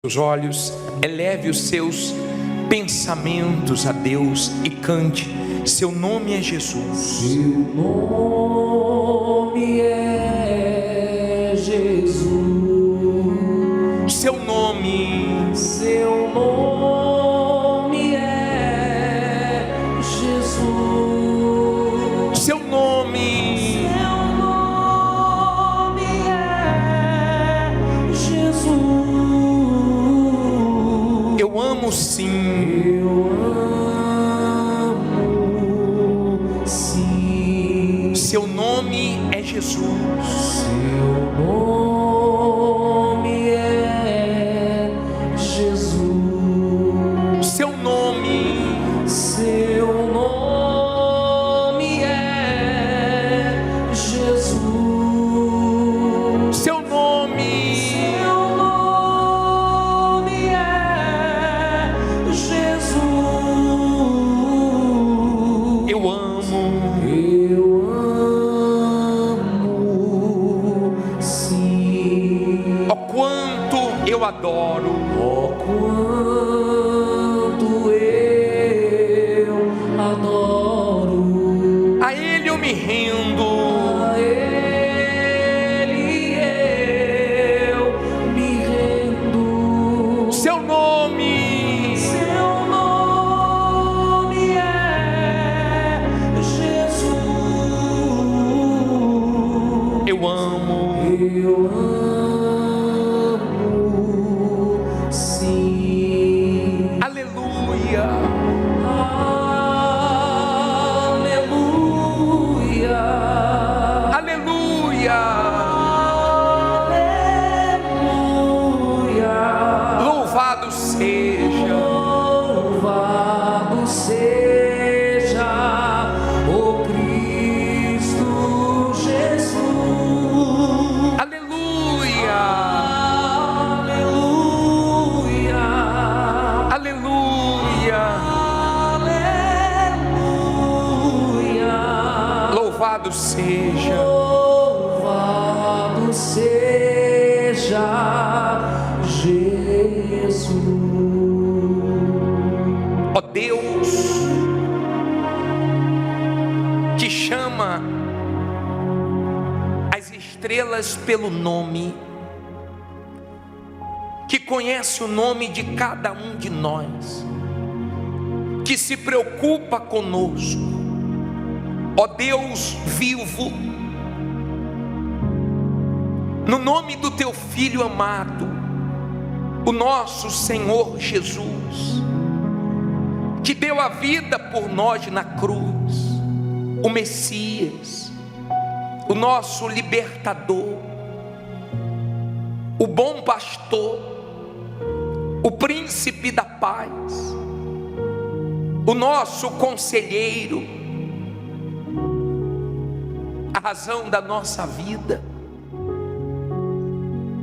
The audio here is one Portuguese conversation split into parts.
Os olhos, eleve os seus pensamentos a Deus e cante: seu nome é Jesus. Seu nome é Jesus. Seu nome, Seu nome é Jesus. seu nome, Seu nome é Jesus. eu amo sim. Eu amo sim. Seu nome é Jesus. Seu nome é Jesus. Seu nome, Seu nome é Jesus. seu nome, Seu nome é Jesus. eu amo. Eu amo sim. Ó quanto eu adoro. Oh, quanto eu adoro. A Ele eu me rendo. A Ele eu me rendo. Seu nome, Seu nome é Jesus. eu amo. Eu amo sim. Aleluia. Aleluia. Aleluia. Aleluia. Louvado seja. Louvado seja o Cristo Jesus. Aleluia. Aleluia. Aleluia. Aleluia. Louvado seja. Louvado seja Jesus. Ó Deus, que chama as estrelas pelo nome, que conhece o nome de cada um de nós, que se preocupa conosco. Ó Deus vivo, no nome do teu Filho amado, o nosso Senhor Jesus, que deu a vida por nós na cruz, o Messias, o nosso libertador, o bom pastor, o príncipe da paz, o nosso conselheiro, a razão da nossa vida.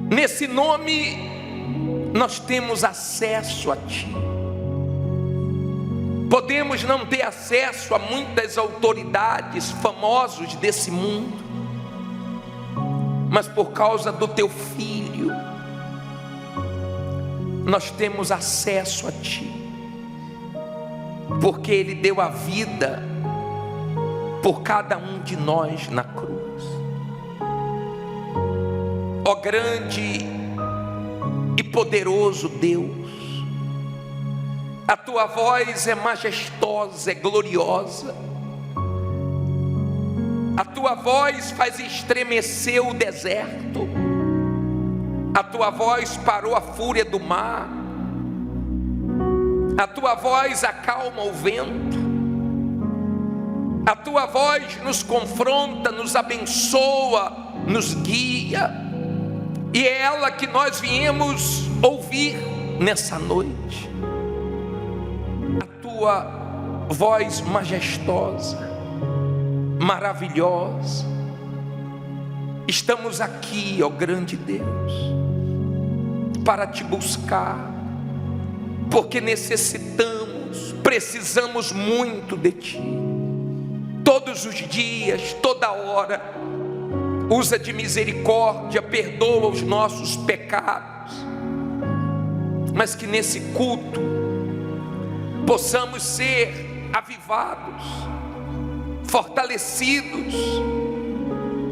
Nesse nome nós temos acesso a Ti. Podemos não ter acesso a muitas autoridades famosos desse mundo, mas por causa do Teu Filho nós temos acesso a Ti, porque Ele deu a vida por cada um de nós na cruz. Ó grande e poderoso Deus, a tua voz é majestosa, é gloriosa. A tua voz faz estremecer o deserto. A tua voz parou a fúria do mar. A tua voz acalma o vento. A tua voz nos confronta, nos abençoa, nos guia. E é ela que nós viemos ouvir nessa noite. A tua voz majestosa, maravilhosa. Estamos aqui, ó grande Deus, para te buscar, porque necessitamos, precisamos muito de ti. Todos os dias, toda hora, usa de misericórdia, perdoa os nossos pecados. mas que nesse culto possamos ser avivados, fortalecidos.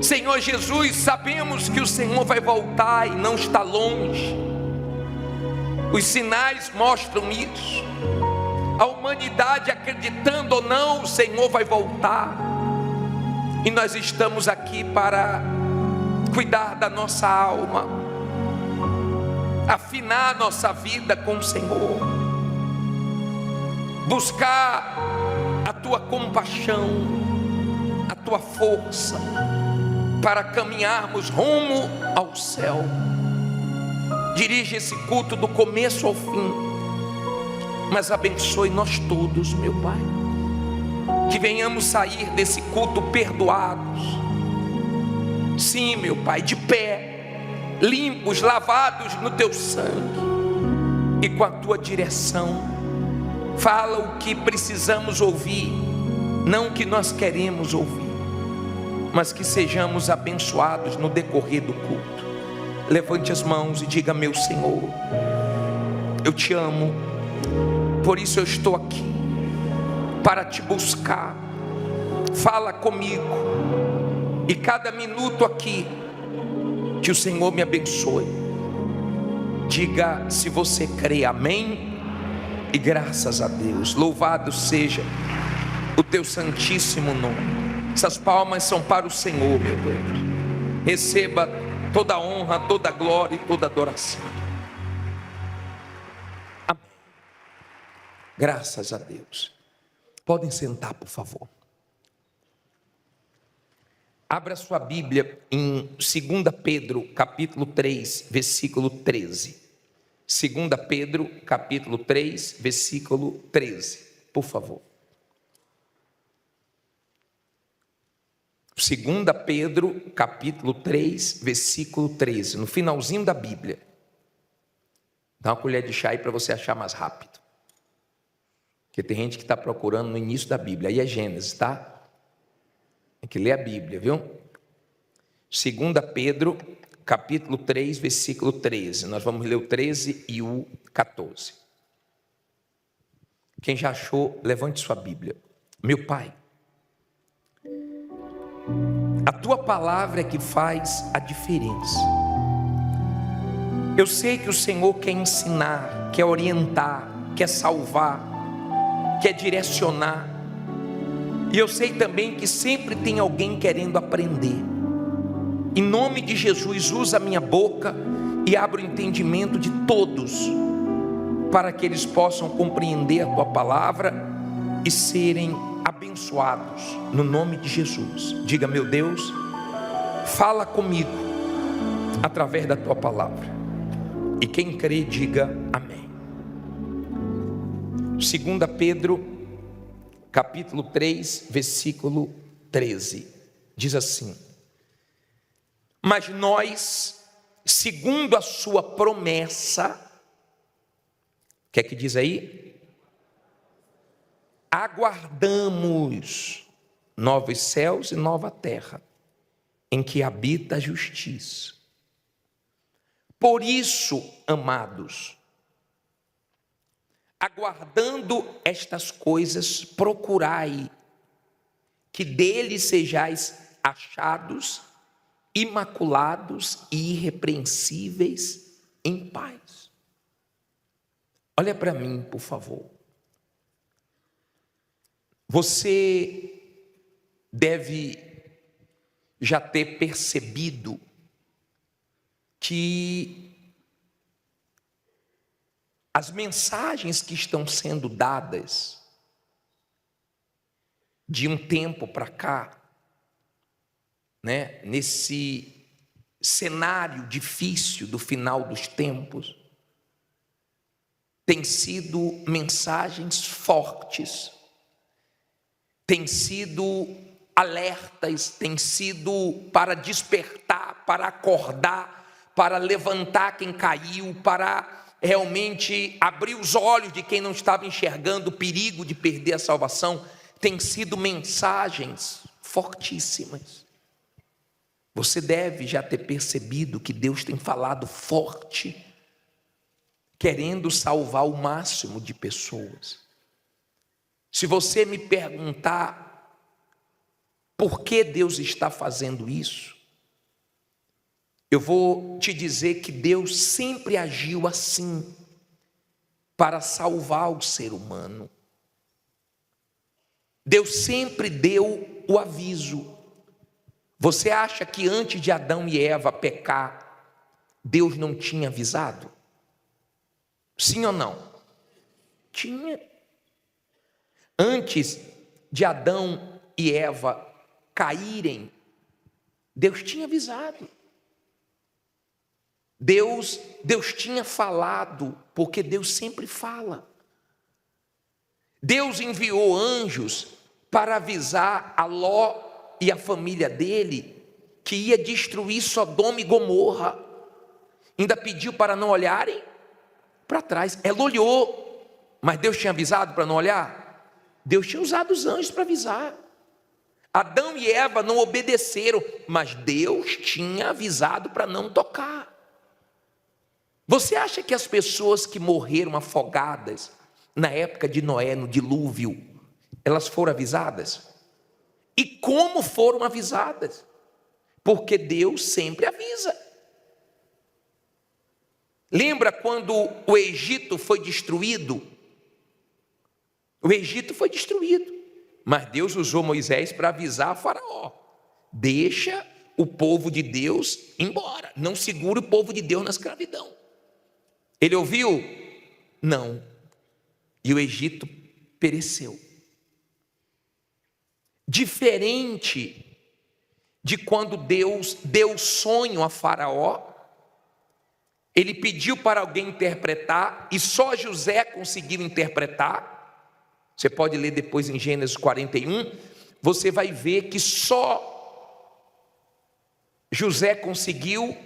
Senhor Jesus, sabemos que o Senhor vai voltar e não está longe. Os sinais mostram isso. A humanidade, acreditando ou não, o Senhor vai voltar. E nós estamos aqui para cuidar da nossa alma, afinar a nossa vida com o Senhor, buscar a tua compaixão, a tua força, para caminharmos rumo ao céu. Dirige esse culto do começo ao fim, mas abençoe nós todos, meu Pai, que venhamos sair desse culto perdoados. Sim, meu Pai, de pé, limpos, lavados no teu sangue, e com a tua direção. Fala o que precisamos ouvir, não o que nós queremos ouvir, mas que sejamos abençoados no decorrer do culto. Levante as mãos e diga: meu Senhor, eu te amo, por isso eu estou aqui para te buscar. Fala comigo, e cada minuto aqui, que o Senhor me abençoe. Diga se você crê, amém, e graças a Deus. Louvado seja o teu santíssimo nome. Essas palmas são para o Senhor, meu Deus. Receba toda a honra, toda a glória e toda a adoração. Amém. Graças a Deus. Podem sentar, por favor. Abra sua Bíblia em 2 Pedro, capítulo 3, versículo 13. 2 Pedro, capítulo 3, versículo 13. Por favor. 2 Pedro, capítulo 3, versículo 13. No finalzinho da Bíblia. Dá uma colher de chá aí para você achar mais rápido. Porque tem gente que está procurando no início da Bíblia. Aí é Gênesis, tá? Tem que ler a Bíblia, viu? 2 Pedro, capítulo 3, versículo 13. Nós vamos ler o 13 e o 14. Quem já achou, levante sua Bíblia. Meu Pai, a tua palavra é que faz a diferença. Eu sei que o Senhor quer ensinar, quer orientar, quer salvar, quer direcionar. E eu sei também que sempre tem alguém querendo aprender. Em nome de Jesus, usa a minha boca e abra o entendimento de todos, para que eles possam compreender a tua palavra e serem abençoados, no nome de Jesus. Diga: meu Deus, fala comigo através da tua palavra. E quem crê, diga amém. 2 Pedro, capítulo 3, versículo 13, diz assim: mas nós, segundo a sua promessa, o que é que diz aí? Aguardamos novos céus e nova terra, em que habita a justiça. Por isso, amados, aguardando estas coisas, procurai que dele sejais achados, imaculados e irrepreensíveis em paz. Olha para mim, por favor. Você deve já ter percebido que as mensagens que estão sendo dadas de um tempo para cá, né, nesse cenário difícil do final dos tempos, têm sido mensagens fortes, têm sido alertas, têm sido para despertar, para acordar, para levantar quem caiu, para realmente abrir os olhos de quem não estava enxergando o perigo de perder a salvação. Tem sido mensagens fortíssimas. Você deve já ter percebido que Deus tem falado forte querendo salvar o máximo de pessoas. Se você me perguntar por que Deus está fazendo isso, eu vou te dizer que Deus sempre agiu assim, para salvar o ser humano. Deus sempre deu o aviso. Você acha que antes de Adão e Eva pecar, Deus não tinha avisado? Sim ou não? Tinha. Antes de Adão e Eva caírem, Deus tinha avisado. Deus tinha falado, porque Deus sempre fala. Deus enviou anjos para avisar a Ló e a família dele que ia destruir Sodoma e Gomorra. Ainda pediu para não olharem para trás. Ela olhou, mas Deus tinha avisado para não olhar? Deus tinha usado os anjos para avisar. Adão e Eva não obedeceram, mas Deus tinha avisado para não tocar. Você acha que as pessoas que morreram afogadas na época de Noé, no dilúvio, elas foram avisadas? E como foram avisadas? Porque Deus sempre avisa. Lembra quando o Egito foi destruído? O Egito foi destruído, mas Deus usou Moisés para avisar a Faraó: deixa o povo de Deus embora, não segura o povo de Deus na escravidão. Ele ouviu? Não. E o Egito pereceu. Diferente de quando Deus deu sonho a Faraó, ele pediu para alguém interpretar e só José conseguiu interpretar. Você pode ler depois em Gênesis 41, você vai ver que só José conseguiu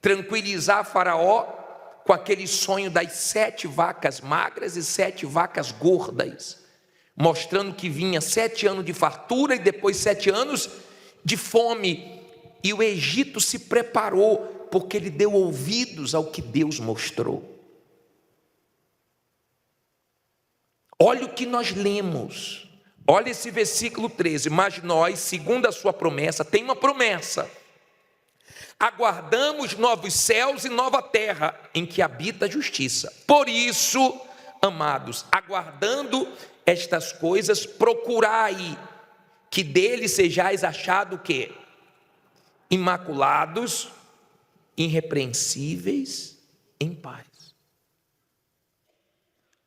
tranquilizar Faraó com aquele sonho das 7 vacas magras e 7 vacas gordas, mostrando que vinha 7 anos de fartura e depois 7 anos de fome. E o Egito se preparou, porque ele deu ouvidos ao que Deus mostrou. Olha o que nós lemos, olha esse versículo 13, mas nós, segundo a sua promessa, tem uma promessa: aguardamos novos céus e nova terra, em que habita a justiça. Por isso, amados, aguardando estas coisas, procurai que dele sejais achados o quê? Imaculados, irrepreensíveis, em paz.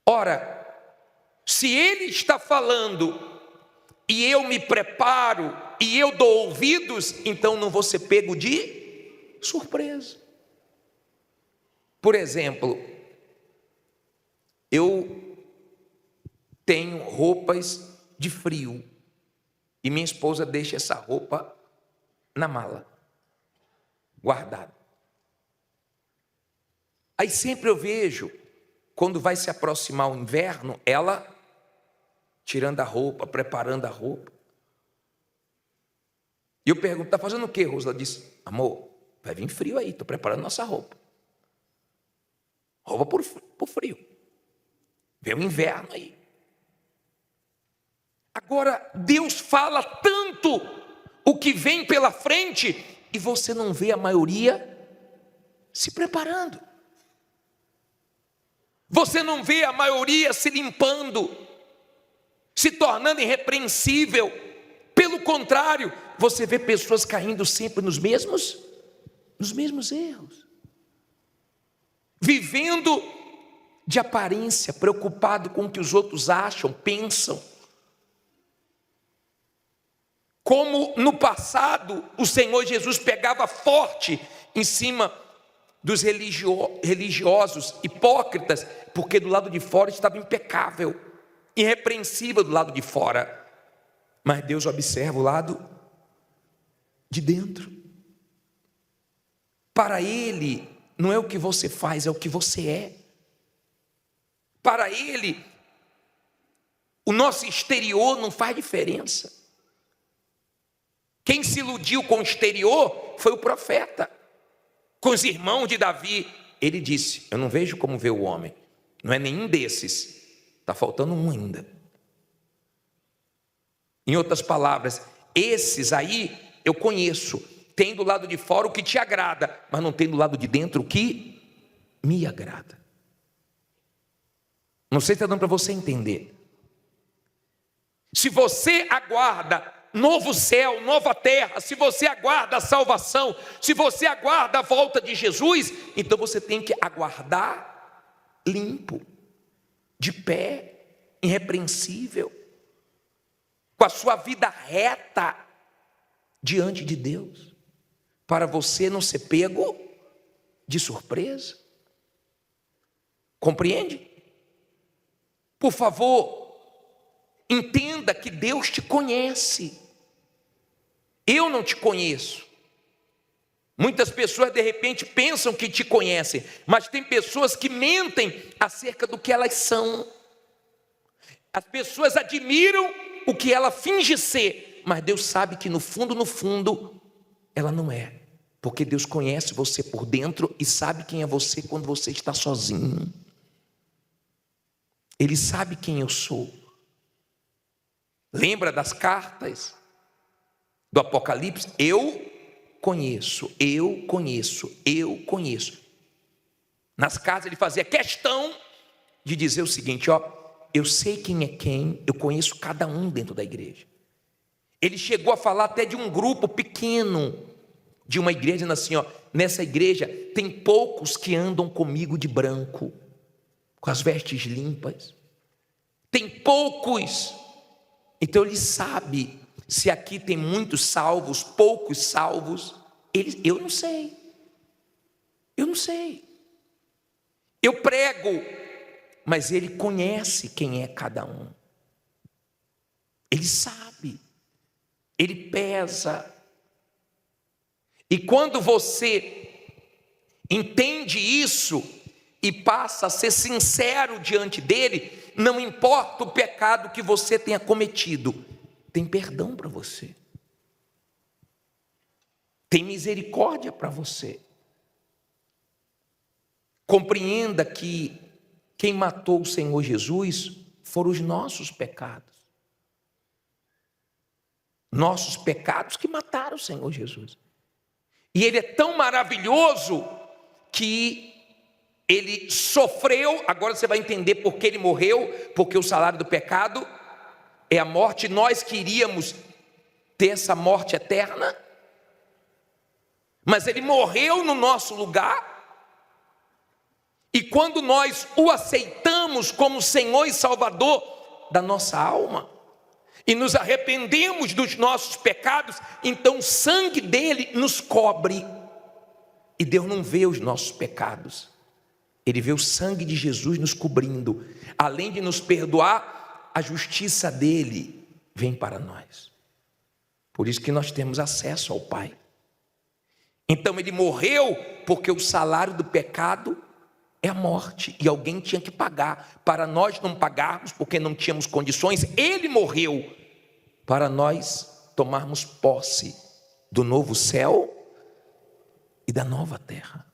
Ora, se ele está falando e eu me preparo e eu dou ouvidos, então não vou ser pego de surpresa. Por exemplo, eu tenho roupas de frio e minha esposa deixa essa roupa na mala, guardada. Aí sempre eu vejo, quando vai se aproximar o inverno, ela tirando a roupa, preparando a roupa. E eu pergunto: está fazendo o quê, Rosa? Ela disse: amor, vai vir frio aí, estou preparando nossa roupa. Roupa por frio. Vem o inverno aí. Agora, Deus fala tanto o que vem pela frente e você não vê a maioria se preparando. Você não vê a maioria se limpando, se tornando irrepreensível. Pelo contrário, você vê pessoas caindo sempre nos mesmos erros, vivendo de aparência, preocupado com o que os outros acham, pensam. Como no passado o Senhor Jesus pegava forte em cima dos religiosos hipócritas, porque do lado de fora estava impecável, irrepreensível do lado de fora, mas Deus observa o lado de dentro. Para Ele não é o que você faz, é o que você é. Para Ele o nosso exterior não faz diferença. Quem se iludiu com o exterior foi o profeta, com os irmãos de Davi. ele disse: eu não vejo como vê o homem. Não é nenhum desses. Está faltando um ainda. Em outras palavras, esses aí eu conheço. Tem do lado de fora o que te agrada, mas não tem do lado de dentro o que me agrada. Não sei se está dando para você entender. Se você aguarda novo céu, nova terra, se você aguarda a salvação, se você aguarda a volta de Jesus, então você tem que aguardar limpo, de pé, irrepreensível, com a sua vida reta diante de Deus, para você não ser pego de surpresa. Compreende? Por favor, entenda que Deus te conhece. Eu não te conheço. Muitas pessoas de repente pensam que te conhecem, mas tem pessoas que mentem acerca do que elas são. As pessoas admiram o que ela finge ser, mas Deus sabe que no fundo, ela não é. Porque Deus conhece você por dentro e sabe quem é você quando você está sozinho. Ele sabe quem eu sou. Lembra das cartas do Apocalipse? Eu conheço. Nas cartas ele fazia questão de dizer o seguinte, eu sei quem é quem, eu conheço cada um dentro da igreja. Ele chegou a falar até de um grupo pequeno, de uma igreja, dizendo assim, nessa igreja tem poucos que andam comigo de branco, com as vestes limpas. Tem poucos. Então ele sabe se aqui tem muitos salvos, poucos salvos. Eu não sei. Eu prego, mas ele conhece quem é cada um. Ele sabe. Ele pesa. E quando você entende isso e passa a ser sincero diante dele, não importa o pecado que você tenha cometido, tem perdão para você, tem misericórdia para você. Compreenda que quem matou o Senhor Jesus foram os nossos pecados. Nossos pecados que mataram o Senhor Jesus. E Ele é tão maravilhoso que Ele sofreu. Agora você vai entender por que Ele morreu. Porque o salário do pecado é a morte. Nós queríamos ter essa morte eterna, mas Ele morreu no nosso lugar. E quando nós o aceitamos como Senhor e Salvador da nossa alma, e nos arrependemos dos nossos pecados, então o sangue dele nos cobre. E Deus não vê os nossos pecados, Ele vê o sangue de Jesus nos cobrindo. Além de nos perdoar, a justiça dele vem para nós. Por isso que nós temos acesso ao Pai. Então ele morreu porque o salário do pecado é a morte, e alguém tinha que pagar. Para nós não pagarmos porque não tínhamos condições, ele morreu para nós tomarmos posse do novo céu e da nova terra.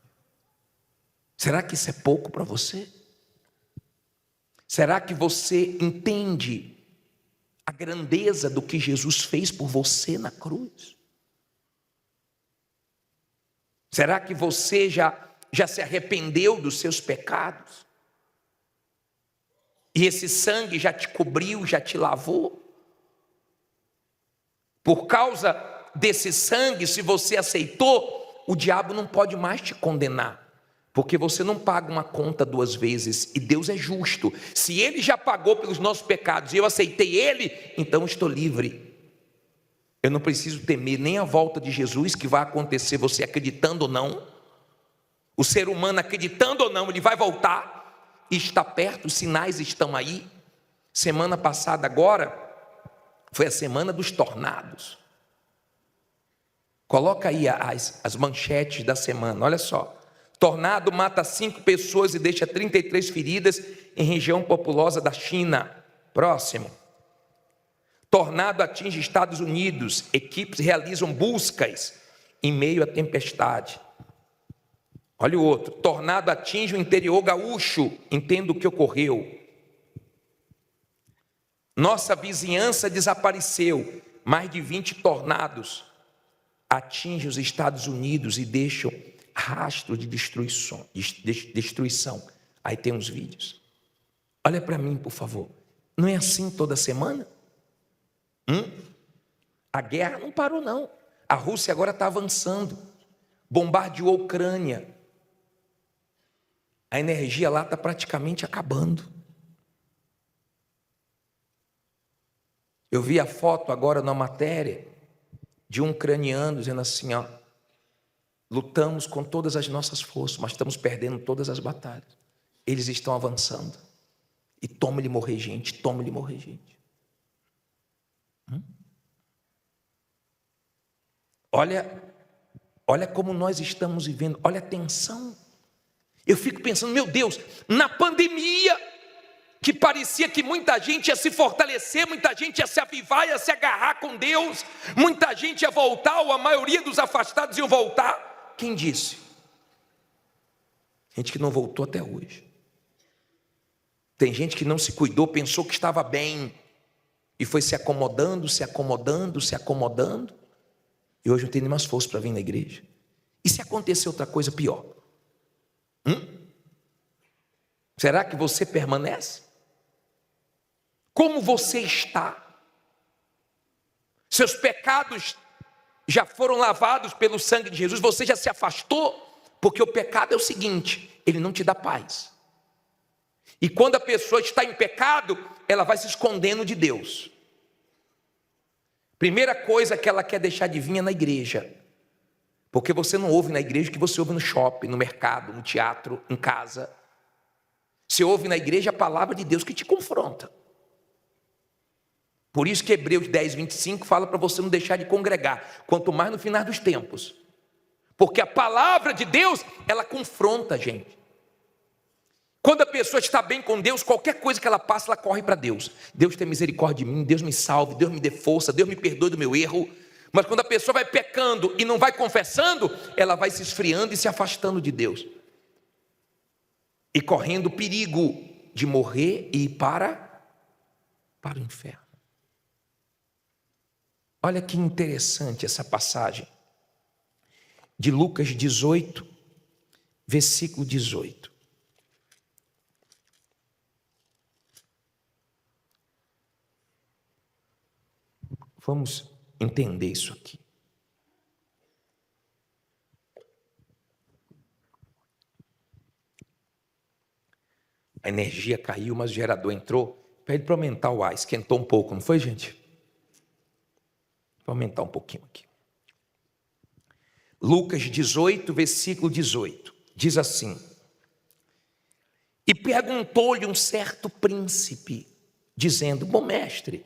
Será que isso é pouco para você? Será que você entende a grandeza do que Jesus fez por você na cruz? Será que você já se arrependeu dos seus pecados? E esse sangue já te cobriu, já te lavou? Por causa desse sangue, se você aceitou, o diabo não pode mais te condenar. Porque você não paga uma conta duas vezes, e Deus é justo. Se Ele já pagou pelos nossos pecados e eu aceitei Ele, então eu estou livre. Eu não preciso temer nem a volta de Jesus, que vai acontecer, você acreditando ou não. O ser humano acreditando ou não, ele vai voltar e está perto, os sinais estão aí. Semana passada agora, foi a semana dos tornados. Coloca aí as manchetes da semana, olha só. Tornado mata 5 pessoas e deixa 33 feridas em região populosa da China. Próximo. Tornado atinge Estados Unidos. Equipes realizam buscas em meio à tempestade. Olha o outro. Tornado atinge o interior gaúcho. Entenda o que ocorreu. Nossa vizinhança desapareceu. Mais de 20 tornados atingem os Estados Unidos e deixam rastro de destruição. Aí tem uns vídeos. Olha para mim, por favor. Não é assim toda semana? A guerra não parou, não. A Rússia agora está avançando. Bombardeou a Ucrânia. A energia lá está praticamente acabando. Eu vi a foto agora na matéria de um ucraniano dizendo assim, ó, lutamos com todas as nossas forças, mas estamos perdendo todas as batalhas. Eles estão avançando. E toma-lhe morrer gente, toma-lhe morrer gente. Olha como nós estamos vivendo, olha a tensão. Eu fico pensando, meu Deus, na pandemia, que parecia que muita gente ia se fortalecer, muita gente ia se avivar, ia se agarrar com Deus, muita gente ia voltar, ou a maioria dos afastados iam voltar. Quem disse? Gente que não voltou até hoje. Tem gente que não se cuidou, pensou que estava bem, e foi se acomodando, e hoje não tem nem mais força para vir na igreja. E se acontecer outra coisa pior? Será que você permanece? Como você está? Seus pecados já foram lavados pelo sangue de Jesus? Você já se afastou? Porque o pecado é o seguinte, ele não te dá paz. E quando a pessoa está em pecado, ela vai se escondendo de Deus. Primeira coisa que ela quer deixar de vir é na igreja. Porque você não ouve na igreja o que você ouve no shopping, no mercado, no teatro, em casa. Você ouve na igreja a palavra de Deus que te confronta. Por isso que Hebreus 10, 25 fala para você não deixar de congregar, quanto mais no final dos tempos. Porque a palavra de Deus, ela confronta a gente. Quando a pessoa está bem com Deus, qualquer coisa que ela passa, ela corre para Deus. Deus tem misericórdia de mim, Deus me salve, Deus me dê força, Deus me perdoe do meu erro. Mas quando a pessoa vai pecando e não vai confessando, ela vai se esfriando e se afastando de Deus. E correndo o perigo de morrer e ir para o inferno. Olha que interessante essa passagem de Lucas 18, versículo 18. Vamos entender isso aqui. A energia caiu, mas o gerador entrou. Pede para aumentar o ar, esquentou um pouco, não foi, gente? Vou aumentar um pouquinho aqui. Lucas 18, versículo 18. Diz assim: E perguntou-lhe um certo príncipe, dizendo: Bom mestre,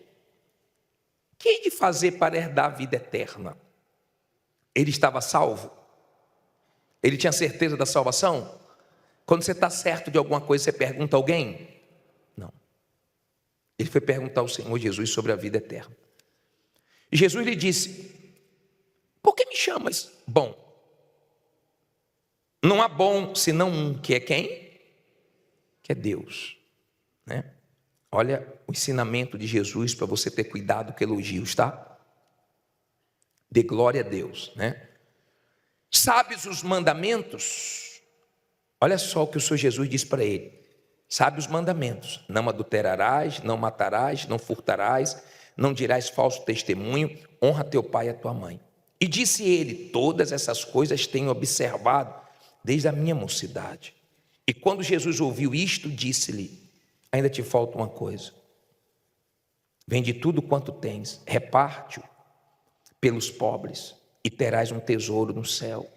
que hei de fazer para herdar a vida eterna? Ele estava salvo? Ele tinha certeza da salvação? Quando você está certo de alguma coisa, você pergunta a alguém? Não. Ele foi perguntar ao Senhor Jesus sobre a vida eterna. E Jesus lhe disse: Por que me chamas bom? Não há bom senão um, que é quem? Que é Deus, né? Olha o ensinamento de Jesus para você ter cuidado com elogios, tá? Dê glória a Deus, né? Sabes os mandamentos? Olha só o que o Senhor Jesus disse para ele. Sabe os mandamentos: não adulterarás, não matarás, não furtarás, não dirás falso testemunho, honra teu pai e a tua mãe. E disse ele: todas essas coisas tenho observado desde a minha mocidade. E quando Jesus ouviu isto, disse-lhe: ainda te falta uma coisa. Vende tudo quanto tens, reparte-o pelos pobres e terás um tesouro no céu.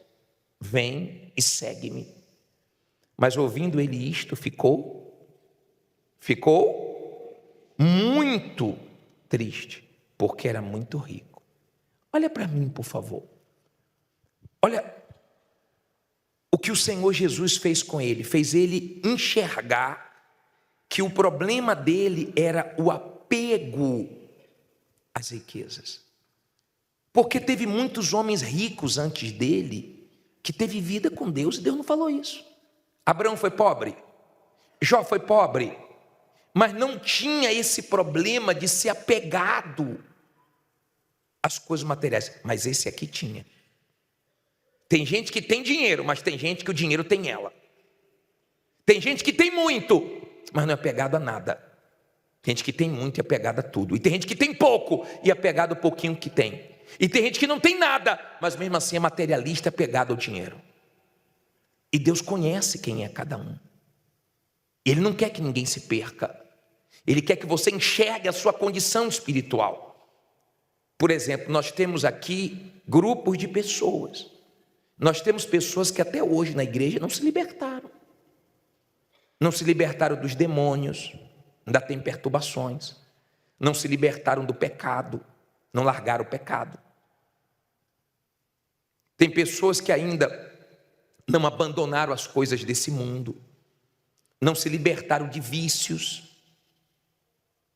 Vem e segue-me. Mas ouvindo ele isto, ficou muito triste, porque era muito rico. Olha para mim, por favor. Olha o que o Senhor Jesus fez com ele. Fez ele enxergar que o problema dele era o apego às riquezas. Porque teve muitos homens ricos antes dele, que teve vida com Deus e Deus não falou isso. Abraão foi pobre, Jó foi pobre, mas não tinha esse problema de ser apegado às coisas materiais. Mas esse aqui tinha. Tem gente que tem dinheiro, mas tem gente que o dinheiro tem ela. Tem gente que tem muito, mas não é apegado a nada. Tem gente que tem muito e é apegado a tudo. E tem gente que tem pouco e é apegado ao pouquinho que tem. E tem gente que não tem nada, mas mesmo assim é materialista, é apegado ao dinheiro. E Deus conhece quem é cada um. Ele não quer que ninguém se perca. Ele quer que você enxergue a sua condição espiritual. Por exemplo, nós temos aqui grupos de pessoas. Nós temos pessoas que até hoje na igreja não se libertaram. Não se libertaram dos demônios, ainda tem perturbações. Não se libertaram do pecado, não largaram o pecado. Tem pessoas que ainda não abandonaram as coisas desse mundo, não se libertaram de vícios.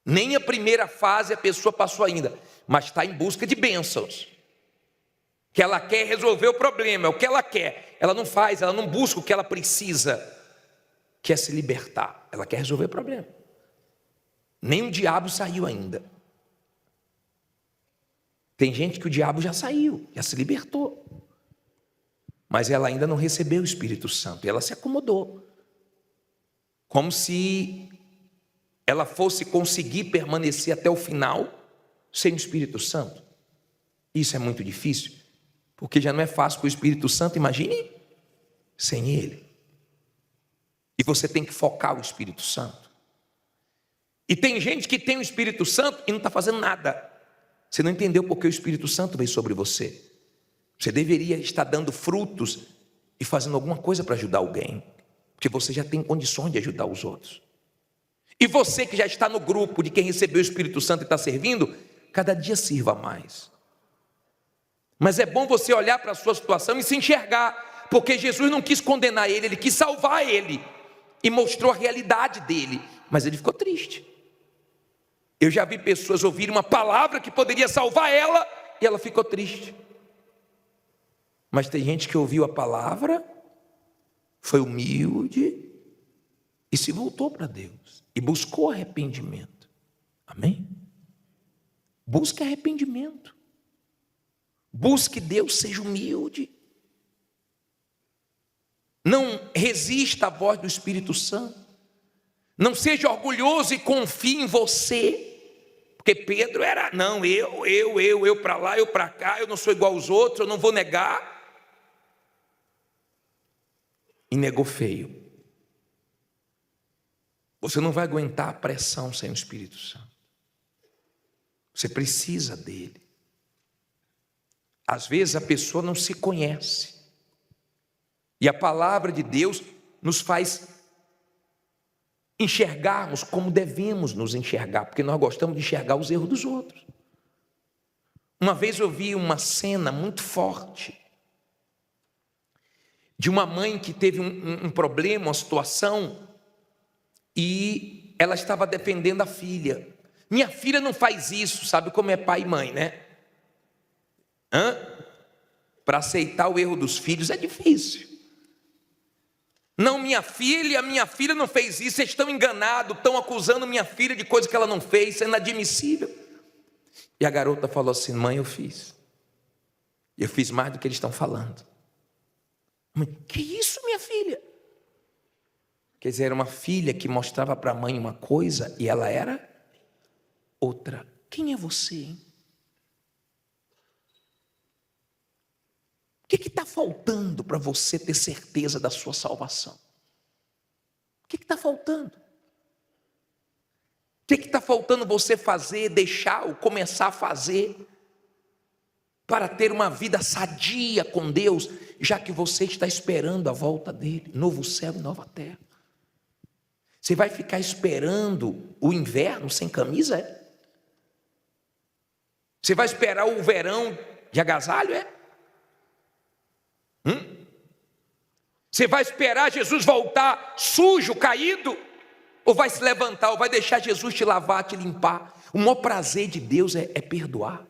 Nem a primeira fase a pessoa passou ainda, mas está em busca de bênçãos. Que ela quer resolver o problema, é o que ela quer. Ela não faz, ela não busca o que ela precisa, que é se libertar. Ela quer resolver o problema. Nem o diabo saiu ainda. Tem gente que o diabo já saiu, já se libertou. Mas ela ainda não recebeu o Espírito Santo, e ela se acomodou. Como se ela fosse conseguir permanecer até o final sem o Espírito Santo. Isso é muito difícil, porque já não é fácil com o Espírito Santo, imagine sem ele. E você tem que focar o Espírito Santo. E tem gente que tem o Espírito Santo e não está fazendo nada. Você não entendeu porque o Espírito Santo veio sobre você. Você deveria estar dando frutos e fazendo alguma coisa para ajudar alguém, porque você já tem condições de ajudar os outros. E você que já está no grupo de quem recebeu o Espírito Santo e está servindo, cada dia sirva mais. Mas é bom você olhar para a sua situação e se enxergar, porque Jesus não quis condenar ele, ele quis salvar ele, e mostrou a realidade dele, mas ele ficou triste. Eu já vi pessoas ouvirem uma palavra que poderia salvar ela, e ela ficou triste. Mas tem gente que ouviu a palavra, foi humilde, e se voltou para Deus, e buscou arrependimento. Amém? Busque arrependimento. Busque Deus, seja humilde. Não resista à voz do Espírito Santo. Não seja orgulhoso e confie em você. Porque Pedro era, não, eu para lá, eu para cá, eu não sou igual aos outros, eu não vou negar. E negou feio. Você não vai aguentar a pressão sem o Espírito Santo. Você precisa dele. Às vezes a pessoa não se conhece. E a palavra de Deus nos faz enxergarmos como devemos nos enxergar, porque nós gostamos de enxergar os erros dos outros. Uma vez eu vi uma cena muito forte de uma mãe que teve um problema, uma situação, e ela estava defendendo a filha. Minha filha não faz isso, sabe como é pai e mãe, né? Para aceitar o erro dos filhos é difícil. Não, minha filha não fez isso, vocês estão enganados, estão acusando minha filha de coisa que ela não fez, isso é inadmissível. E a garota falou assim: mãe, eu fiz mais do que eles estão falando. Mãe, que isso, minha filha? Quer dizer, era uma filha que mostrava para a mãe uma coisa e ela era outra. Quem é você, hein? O que está faltando para você ter certeza da sua salvação? O que está faltando? O que está faltando você fazer, deixar ou começar a fazer para ter uma vida sadia com Deus, já que você está esperando a volta dele, novo céu e nova terra? Você vai ficar esperando o inverno sem camisa? É? Você vai esperar o verão de agasalho? É? Você vai esperar Jesus voltar sujo, caído? Ou vai se levantar, ou vai deixar Jesus te lavar, te limpar? O maior prazer de Deus é perdoar.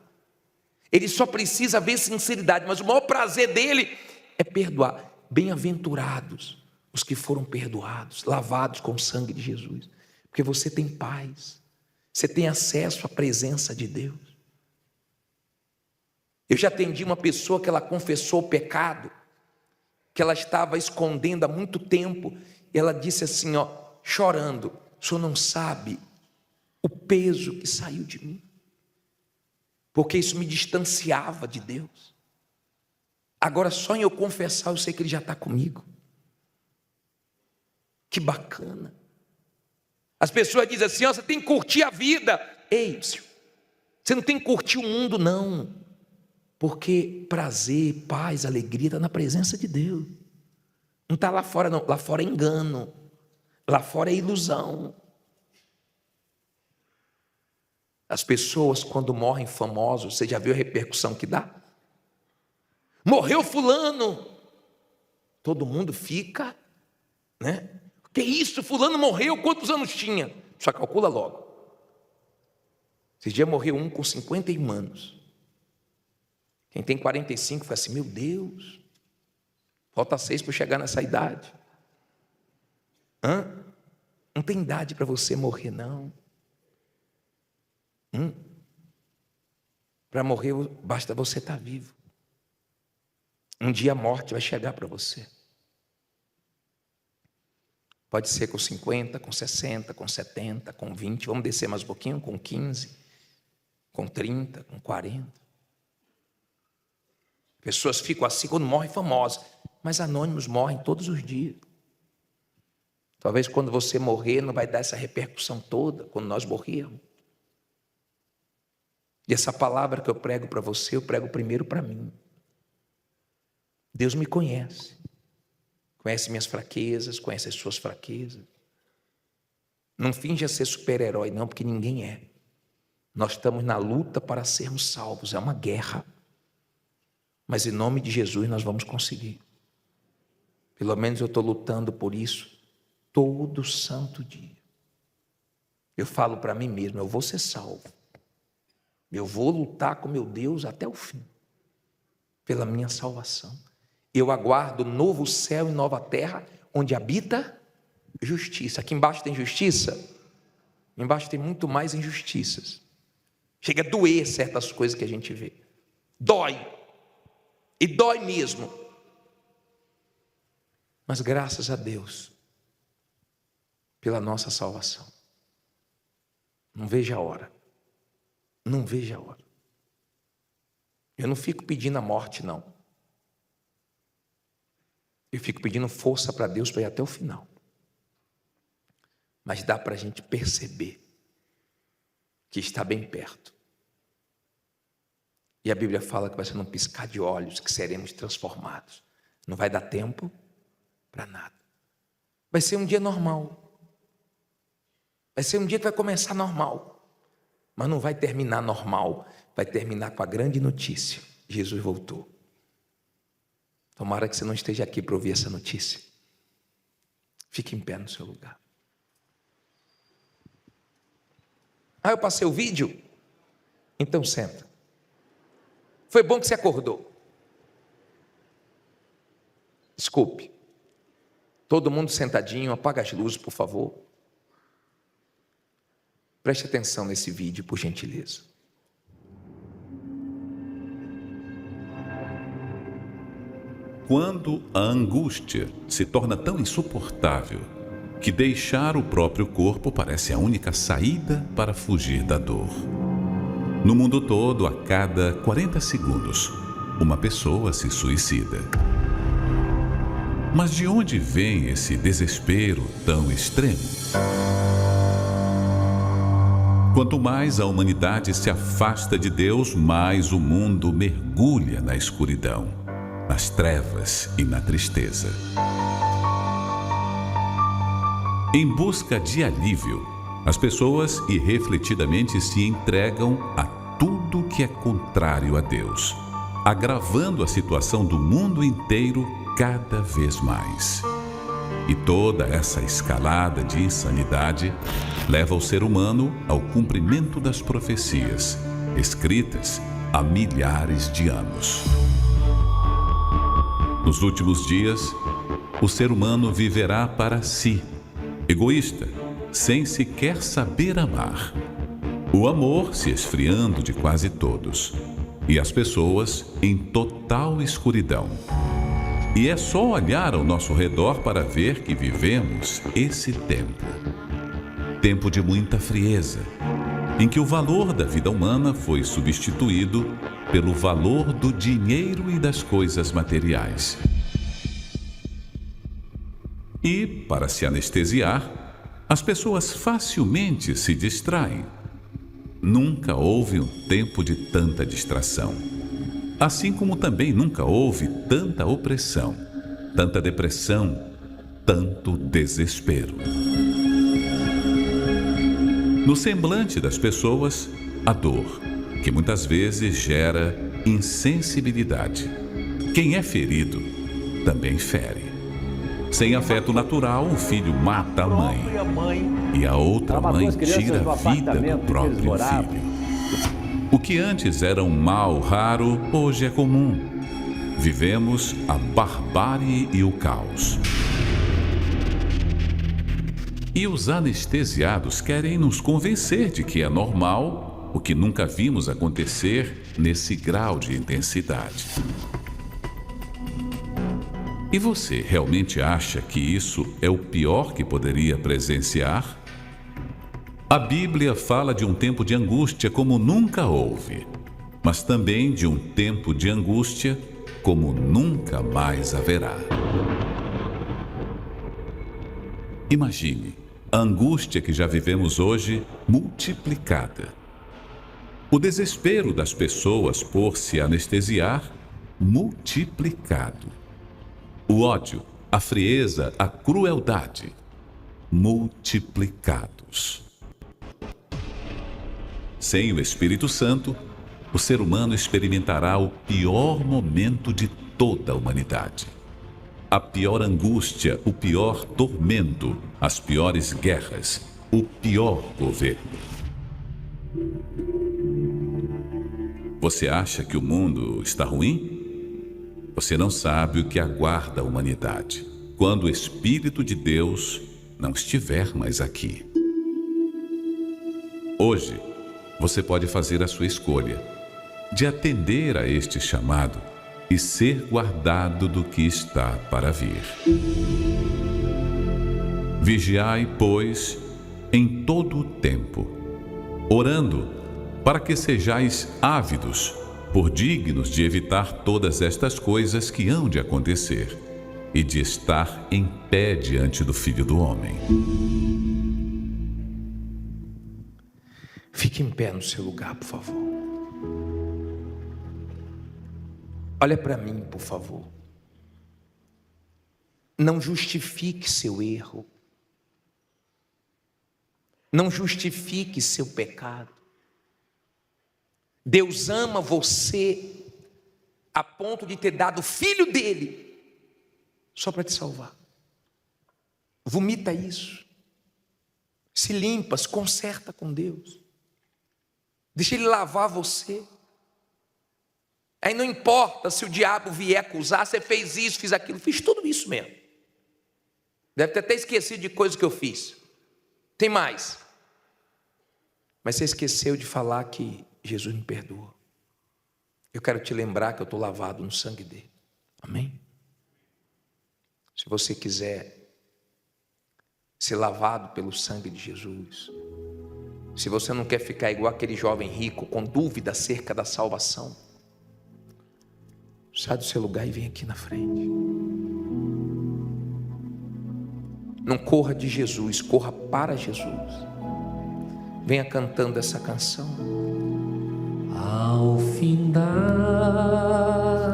Ele só precisa ver sinceridade, mas o maior prazer dele é perdoar. Bem-aventurados os que foram perdoados, lavados com o sangue de Jesus, porque você tem paz, você tem acesso à presença de Deus. Eu já atendi uma pessoa que ela confessou o pecado, que ela estava escondendo há muito tempo, e ela disse assim, chorando: o senhor não sabe o peso que saiu de mim, porque isso me distanciava de Deus. Agora só em eu confessar eu sei que Ele já está comigo. Que bacana. As pessoas dizem assim, você tem que curtir a vida. Ei, você não tem que curtir o mundo não, porque prazer, paz, alegria está na presença de Deus. Não está lá fora não, lá fora é engano, lá fora é ilusão. As pessoas quando morrem famosos, você já viu a repercussão que dá? Morreu fulano, todo mundo fica, né? Que isso, fulano morreu, quantos anos tinha? Só calcula logo. Esse dia morreu um com 51 anos. Quem tem 45 fala assim, meu Deus, falta 6 para chegar nessa idade. Não tem idade para você morrer não. Para morrer basta você estar vivo. Um dia a morte vai chegar para você. Pode ser com 50, com 60, com 70, com 20, vamos descer mais um pouquinho, com 15, com 30, com 40. Pessoas ficam assim quando morrem famosas, mas anônimos morrem todos os dias. Talvez quando você morrer não vai dar essa repercussão toda, quando nós morrermos. E essa palavra que eu prego para você, eu prego primeiro para mim. Deus me conhece. Conhece minhas fraquezas, conhece as suas fraquezas. Não finja ser super-herói não, porque ninguém é. Nós estamos na luta para sermos salvos, é uma guerra. Mas em nome de Jesus nós vamos conseguir. Pelo menos eu estou lutando por isso todo santo dia. Eu falo para mim mesmo, eu vou ser salvo. Eu vou lutar com meu Deus até o fim, pela minha salvação. Eu aguardo novo céu e nova terra, onde habita justiça. Aqui embaixo tem justiça? Embaixo tem muito mais injustiças. Chega a doer certas coisas que a gente vê. Dói. E dói mesmo. Mas graças a Deus, pela nossa salvação. Não vejo a hora. Não vejo a hora. Eu não fico pedindo a morte, não. Eu fico pedindo força para Deus para ir até o final. Mas dá para a gente perceber que está bem perto. E a Bíblia fala que vai ser num piscar de olhos que seremos transformados. Não vai dar tempo para nada. Vai ser um dia normal. Vai ser um dia que vai começar normal. Mas não vai terminar normal. Vai terminar com a grande notícia. Jesus voltou. Tomara que você não esteja aqui para ouvir essa notícia. Fique em pé no seu lugar. Eu passei o vídeo? Então senta. Foi bom que você acordou. Desculpe. Todo mundo sentadinho, apaga as luzes, por favor. Preste atenção nesse vídeo, por gentileza. Quando a angústia se torna tão insuportável que deixar o próprio corpo parece a única saída para fugir da dor. No mundo todo, a cada 40 segundos, uma pessoa se suicida. Mas de onde vem esse desespero tão extremo? Quanto mais a humanidade se afasta de Deus, mais o mundo mergulha na escuridão, nas trevas e na tristeza. Em busca de alívio, as pessoas irrefletidamente se entregam a tudo que é contrário a Deus, agravando a situação do mundo inteiro cada vez mais. E toda essa escalada de insanidade leva o ser humano ao cumprimento das profecias, escritas há milhares de anos. Nos últimos dias, o ser humano viverá para si, egoísta, sem sequer saber amar. O amor se esfriando de quase todos, e as pessoas em total escuridão. E é só olhar ao nosso redor para ver que vivemos esse tempo. Tempo de muita frieza, em que o valor da vida humana foi substituído pelo valor do dinheiro e das coisas materiais. E, para se anestesiar, as pessoas facilmente se distraem. Nunca houve um tempo de tanta distração. Assim como também nunca houve tanta opressão, tanta depressão, tanto desespero. No semblante das pessoas, a dor, que muitas vezes gera insensibilidade. Quem é ferido, também fere. Sem afeto natural, o filho mata a mãe. E a outra mãe tira a vida do próprio filho. O que antes era um mal raro, hoje é comum. Vivemos a barbárie e o caos. E os anestesiados querem nos convencer de que é normal o que nunca vimos acontecer nesse grau de intensidade. E você realmente acha que isso é o pior que poderia presenciar? A Bíblia fala de um tempo de angústia como nunca houve, mas também de um tempo de angústia como nunca mais haverá. Imagine a angústia que já vivemos hoje multiplicada. O desespero das pessoas por se anestesiar multiplicado. O ódio, a frieza, a crueldade multiplicados. Sem o Espírito Santo, o ser humano experimentará o pior momento de toda a humanidade. A pior angústia, o pior tormento, as piores guerras, o pior governo. Você acha que o mundo está ruim? Você não sabe o que aguarda a humanidade quando o Espírito de Deus não estiver mais aqui. Hoje, você pode fazer a sua escolha de atender a este chamado e ser guardado do que está para vir. Vigiai, pois, em todo o tempo, orando para que sejais ávidos, por dignos de evitar todas estas coisas que hão de acontecer e de estar em pé diante do Filho do Homem. Fique em pé no seu lugar, por favor. Olha para mim, por favor. Não justifique seu erro. Não justifique seu pecado. Deus ama você a ponto de ter dado o filho dele só para te salvar. Vomita isso. Se limpa, se conserta com Deus. Deixa ele lavar você. Aí não importa se o diabo vier acusar, você fez isso, fiz aquilo, fiz tudo isso mesmo. Deve ter até esquecido de coisas que eu fiz. Tem mais. Mas você esqueceu de falar que Jesus me perdoa. Eu quero te lembrar que eu estou lavado no sangue dele. Amém? Se você quiser ser lavado pelo sangue de Jesus, se você não quer ficar igual aquele jovem rico com dúvida acerca da salvação, sai do seu lugar e vem aqui na frente. Não corra de Jesus, corra para Jesus. Venha cantando essa canção. Ao findar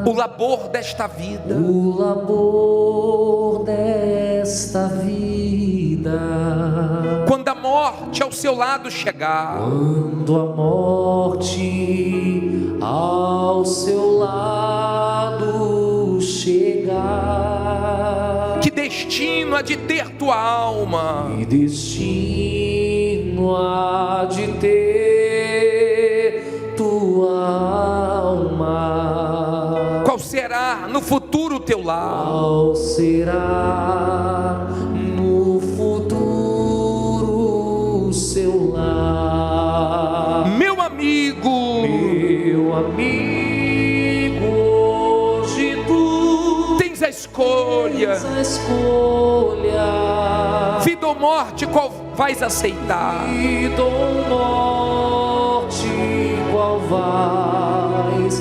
o labor desta vida, o labor desta vida, quando a morte ao seu lado chegar, quando a morte ao seu lado chegar, que destino há de ter tua alma, que destino há de ter tua alma, qual será no futuro o teu lar? Qual será no futuro o seu lar? Meu amigo, hoje tu tens a escolha. tens a escolha. Vida ou morte, qual vais aceitar? Vida ou morte, qual vais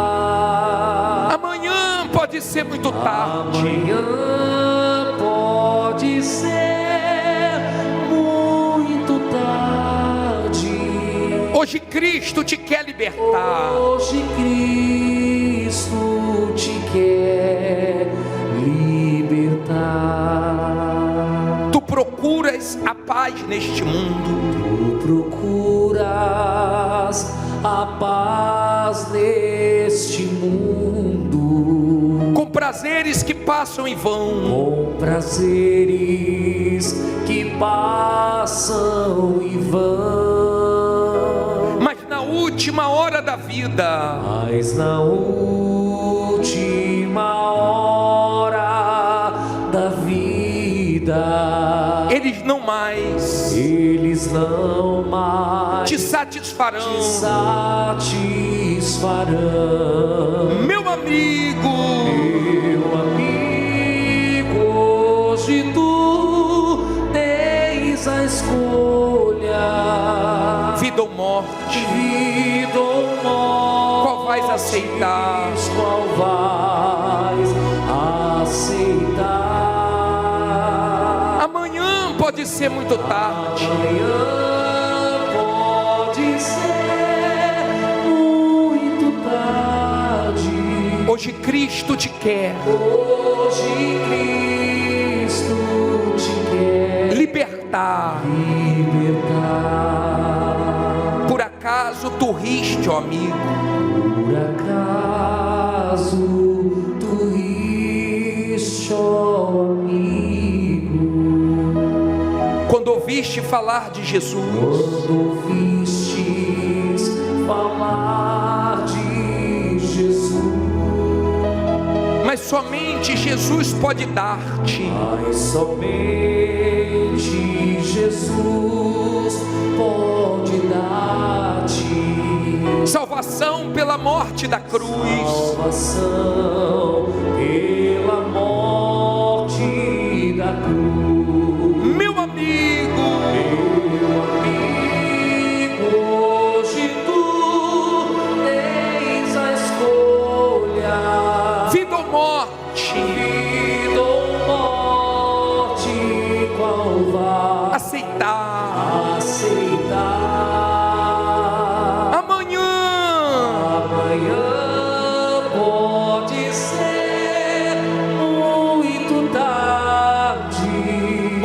aceitar? Amanhã pode ser muito tarde. Amanhã pode ser muito tarde. Hoje Cristo te quer libertar. Hoje Cristo te quer libertar. Tu procuras a paz neste mundo. Tu procuras a paz neste mundo, Com prazeres que passam em vão. com prazeres que passam e vão. Mas na última hora da vida, Mas na última hora da vida, eles não mais te satisfarão. Meu amigo, hoje tu tens a escolha. vida ou morte, Vida ou morte, qual vais aceitar? qual vais aceitar? Amanhã pode ser muito tarde. Amanhã pode ser muito tarde. Hoje Cristo te quer Hoje Cristo te quer libertar. libertar. Por acaso tu riste, ó amigo? Por acaso tu riste, ó amigo, Quando ouviste falar de Jesus, quando ouvistes falar de Jesus? mas somente Jesus pode dar-te Mas somente Jesus pode dar-te salvação pela morte da cruz. salvação pela morte da cruz. Meu amigo, Hoje tu tens a escolha. vida ou morte, Vida ou morte, qual vai aceitar. aceitar? Amanhã Amanhã pode ser muito tarde.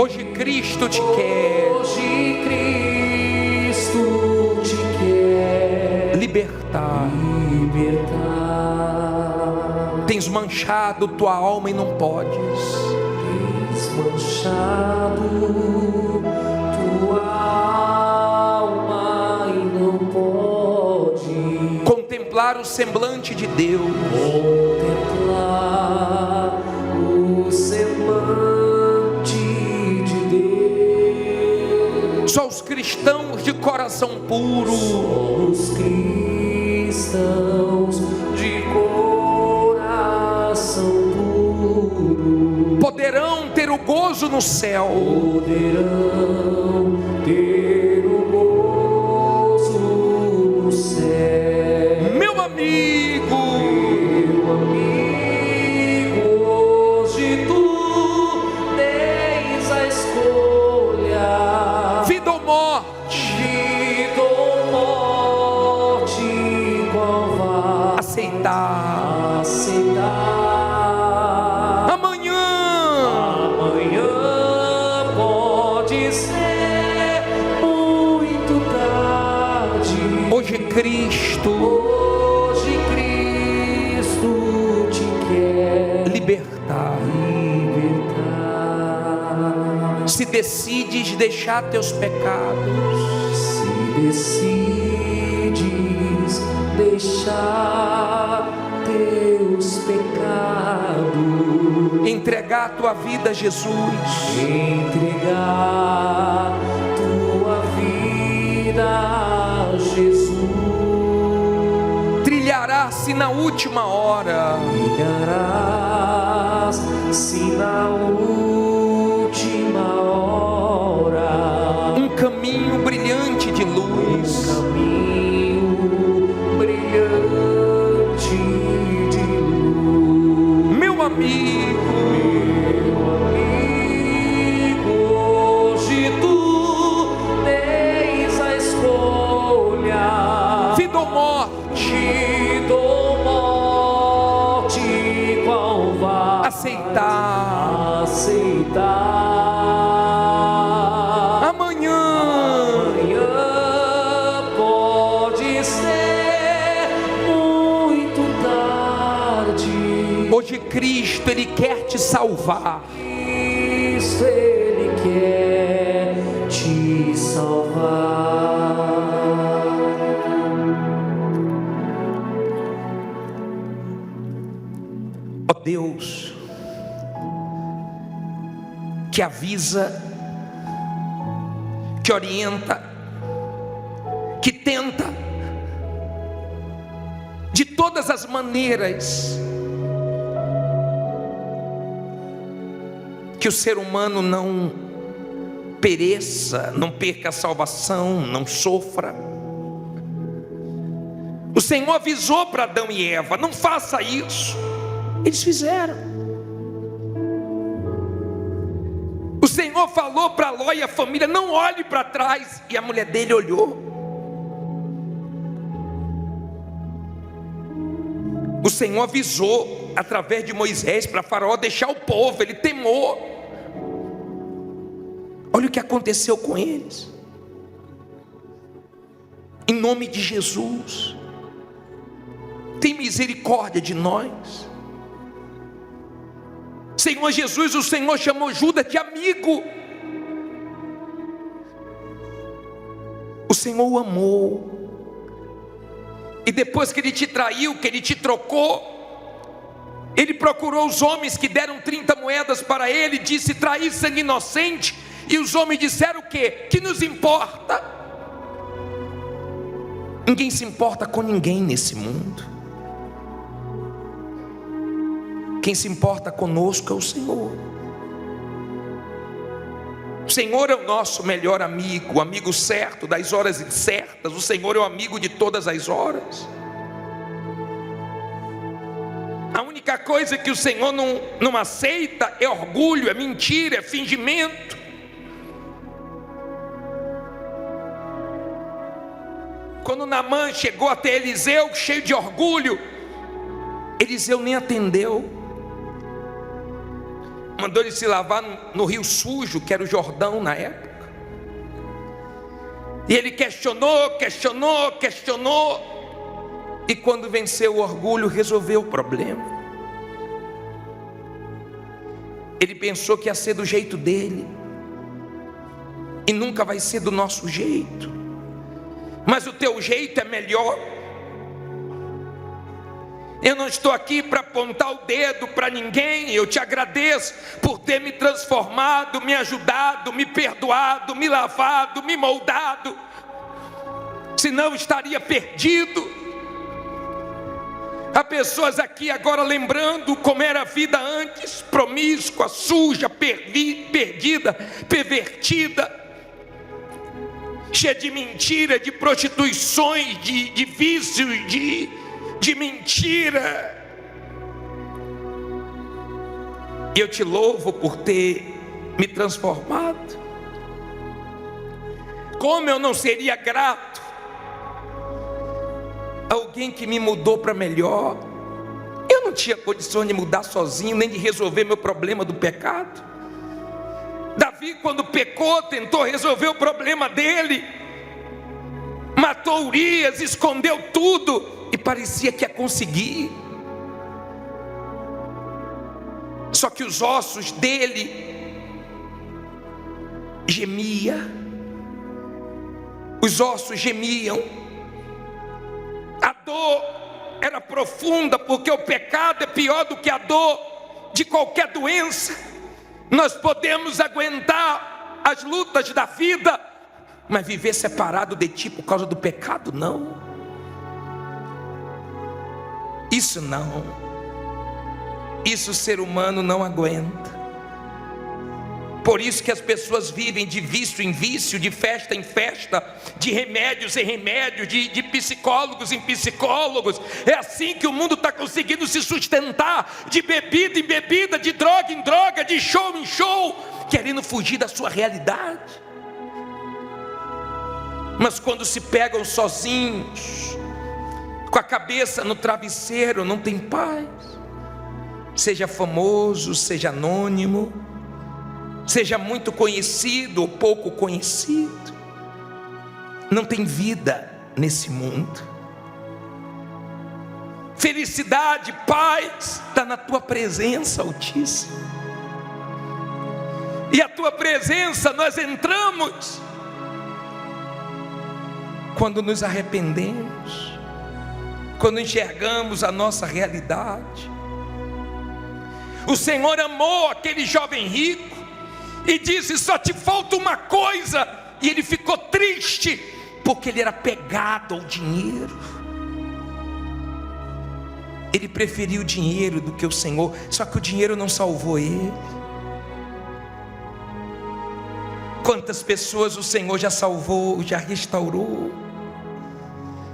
hoje Cristo te quer Hoje Cristo te quer libertar. libertar. Tens manchado tua alma e não podes. Tens manchado tua alma e não pode Contemplar o semblante de Deus. contemplar o semblante de Deus. Só os cristãos de coração puro Os cristãos de coração puro poderão ter o gozo no céu. poderão ter o gozo no céu. Meu amigo, Meu amigo, hoje tu tens a escolha. vida ou morte, Vida ou morte, qual vai aceitar. aceitar? Amanhã Amanhã pode ser muito tarde. hoje Cristo Hoje Cristo te quer libertar. libertar. Se decides deixar teus pecados, Se decides deixar teus pecados, entregar a tua vida a Jesus, entregar tua vida a Jesus, trilharás-se na última hora, trilharás-se na última hora, um caminho brilhante de luz, caminho brilhante de luz. meu amigo. Hoje tu tens a escolha, Vida ou morte, vida ou morte, qual vai aceitar. aceitar? Amanhã Amanhã pode ser muito tarde. hoje Cristo, Ele quer te salvar. Cristo, Ele quer te salvar. Ó Deus, que avisa, que orienta, que tenta, de todas as maneiras, que o ser humano não pereça, não perca a salvação, não sofra. O Senhor avisou para Adão e Eva: não faça isso. Eles fizeram. O Senhor falou para Ló e a família: não olhe para trás. E a mulher dele olhou. O Senhor avisou através de Moisés para Faraó deixar o povo. Ele temou. Olha o que aconteceu com eles. Em nome de Jesus, tem misericórdia de nós. Senhor Jesus, o Senhor chamou Judas de amigo. O Senhor o amou. E depois que Ele te traiu, que Ele te trocou, Ele procurou os homens que deram 30 moedas para Ele e disse: traí sangue inocente. E os homens disseram o quê? Que nos importa? Ninguém se importa com ninguém nesse mundo. Quem se importa conosco é o Senhor. O Senhor é o nosso melhor amigo, o amigo certo das horas incertas. O Senhor é o amigo de todas as horas. A única coisa que o Senhor não aceita é orgulho, é mentira, é fingimento. Quando Naamã chegou até Eliseu, cheio de orgulho, Eliseu nem atendeu. Mandou ele se lavar no rio sujo, que era o Jordão na época. E ele questionou. E quando venceu o orgulho, resolveu o problema. Ele pensou que ia ser do jeito dele. E nunca vai ser do nosso jeito. Mas o teu jeito é melhor. Eu não estou aqui para apontar o dedo para ninguém. Eu te agradeço por ter me transformado, me ajudado, me perdoado, me lavado, me moldado. Senão estaria perdido. Há pessoas aqui agora lembrando como era a vida antes, promíscua, suja, perdida, pervertida, cheia de mentira, de prostituições, de vícios, de mentira. E eu te louvo por ter me transformado. Como eu não seria grato a alguém que me mudou para melhor? Eu não tinha condições de mudar sozinho, nem de resolver meu problema do pecado. Davi, quando pecou, tentou resolver o problema dele, matou Urias, escondeu tudo e parecia que ia conseguir. Só que os ossos dele gemiam. Os ossos gemiam. A dor era profunda, porque o pecado é pior do que a dor de qualquer doença. Nós podemos aguentar as lutas da vida, mas viver separado de ti por causa do pecado, não. Isso não. Isso o ser humano não aguenta. Por isso que as pessoas vivem de vício em vício, de festa em festa, de remédios em remédios, de psicólogos em psicólogos. É assim que o mundo está conseguindo se sustentar, de bebida em bebida, de droga em droga, de show em show, querendo fugir da sua realidade. Mas quando se pegam sozinhos, com a cabeça no travesseiro, não tem paz. Seja famoso, seja anônimo, seja muito conhecido ou pouco conhecido, não tem vida nesse mundo. Felicidade, paz, está na tua presença, Altíssimo. E a tua presença nós entramos quando nos arrependemos, quando enxergamos a nossa realidade. O Senhor amou aquele jovem rico e disse: só te falta uma coisa. E ele ficou triste, porque ele era apegado ao dinheiro. Ele preferiu o dinheiro do que o Senhor. Só que o dinheiro não salvou ele. Quantas pessoas o Senhor já salvou, já restaurou,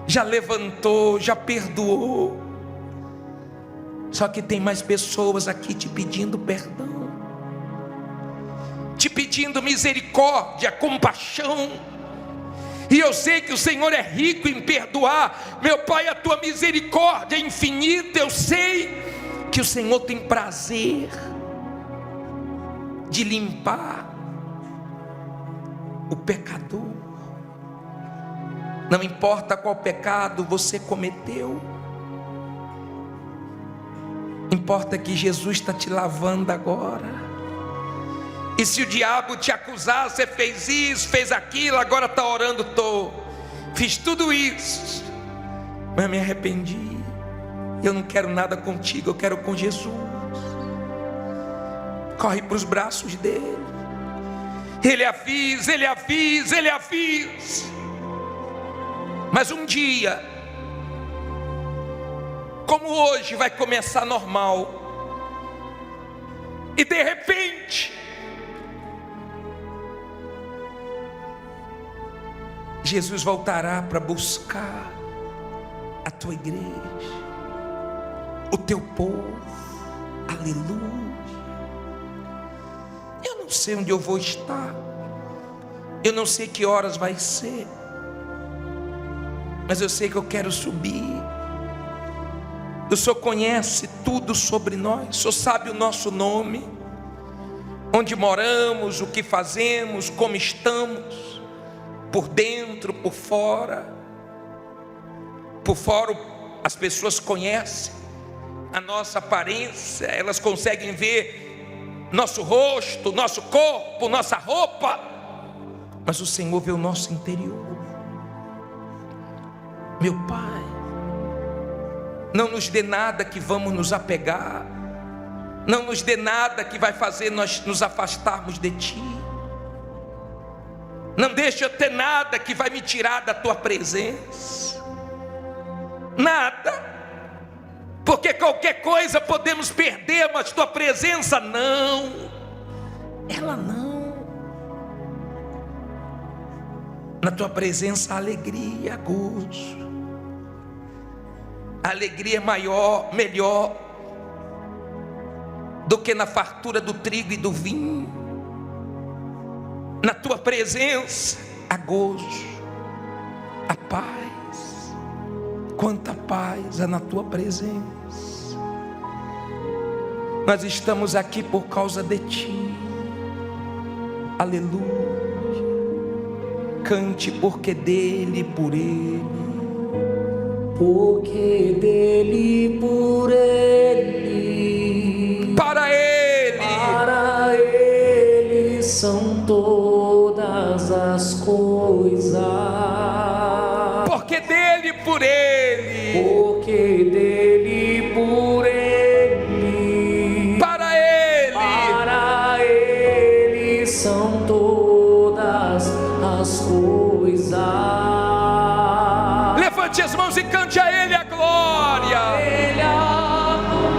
já levantou, já perdoou. Só que tem mais pessoas aqui te pedindo perdão, te pedindo misericórdia, compaixão. E eu sei que o Senhor é rico em perdoar. Meu Pai, a tua misericórdia é infinita. Eu sei que o Senhor tem prazer de limpar o pecador. Não importa qual pecado você cometeu, importa que Jesus está te lavando agora. E se o diabo te acusar, você fez isso, fez aquilo, agora está orando, fiz tudo isso, mas me arrependi, eu não quero nada contigo, eu quero com Jesus. Corre para os braços dele. Ele avisa, ele avisa, ele avisa. Mas um dia, como hoje, vai começar normal, e de repente Jesus voltará para buscar a tua igreja, o teu povo. Aleluia. Eu não sei onde eu vou estar, eu não sei que horas vai ser, mas eu sei que eu quero subir. O Senhor conhece tudo sobre nós, o Senhor sabe o nosso nome, onde moramos, o que fazemos, como estamos, por dentro, por fora. Por fora as pessoas conhecem a nossa aparência, elas conseguem ver nosso rosto, nosso corpo, nossa roupa, mas o Senhor vê o nosso interior. Meu Pai, não nos dê nada que vamos nos apegar, não nos dê nada que vai fazer nós nos afastarmos de Ti. Não deixa eu ter nada que vai me tirar da Tua presença, nada, porque qualquer coisa podemos perder, mas Tua presença não, ela não. Na Tua presença há alegria, há gozo. A alegria é maior, melhor do que na fartura do trigo e do vinho. Na tua presença há gozo, há paz. Quanta paz há na tua presença. Nós estamos aqui por causa de Ti. Aleluia. Cante, porque dele, por ele, porque dele, por ele, para ele são todas as coisas. Porque dele, por ele, Levante as mãos e cante a Ele a glória. A Ele a glória.